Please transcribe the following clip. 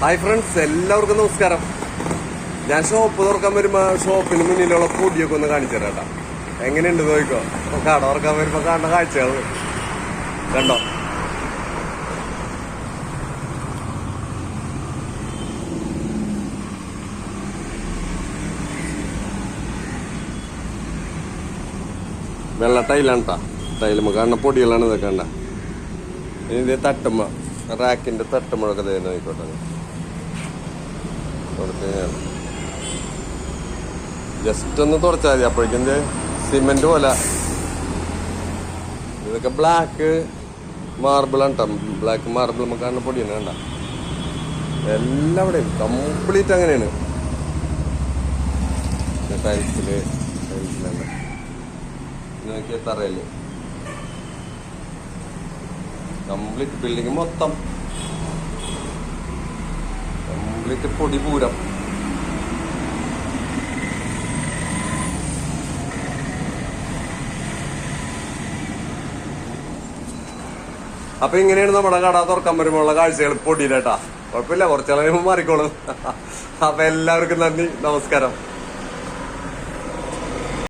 Hi friends, എല്ലാവർക്കും നമസ്കാരം. ഞാൻ ഷോപ്പ് തുറക്കാൻ വരുമ്പോ ഷോപ്പിന് മുന്നിലുള്ള പൊടിയൊക്കെ ഒന്ന് കാണിച്ചു തരാം കേട്ടോ. എങ്ങനെയുണ്ട് നോക്കിക്കോ. കട തുറക്കാൻ വരുമ്പോ കാണുന്ന കാഴ്ചകൾ കണ്ടോ. വെള്ള ടൈലാണ് കേട്ടോ. ടൈലുമ്പോ കാണുന്ന പൊടികളാണ് ഇതൊക്കെ കണ്ട. ഇനി തട്ടുമ്പോ റാക്കിന്റെ തട്ടുമ്പോഴൊക്കെ നോക്കിക്കോട്ടെ. ജസ്റ്റ് ഒന്ന് തുടച്ചാൽ മതി, അപ്പോഴേക്കും സിമെന്റ് പോലെ. ഇതൊക്കെ ബ്ലാക്ക് മാർബിളാണ് കേട്ടോ. ബ്ലാക്ക് മാർബിൾ നമുക്ക് കാണുന്ന പൊടിയാണ് കണ്ട. എല്ലാവിടെയും കംപ്ലീറ്റ് അങ്ങനെയാണ്. ടൈൽസിലാണ് നോക്കിയ തറയില് കംപ്ലീറ്റ് ബിൽഡിങ് മൊത്തം കംപ്ലീറ്റ് പൊടി പൂരം. അപ്പൊ ഇങ്ങനെയാണ് നമ്മുടെ കട തുറക്കാൻ വരുമ്പോഴുള്ള കാഴ്ചകൾ. പൊടിയിലേട്ടാ കുഴപ്പമില്ല, കുറച്ചാളെ മാറിക്കോളും. അപ്പൊ എല്ലാവർക്കും നന്ദി, നമസ്കാരം.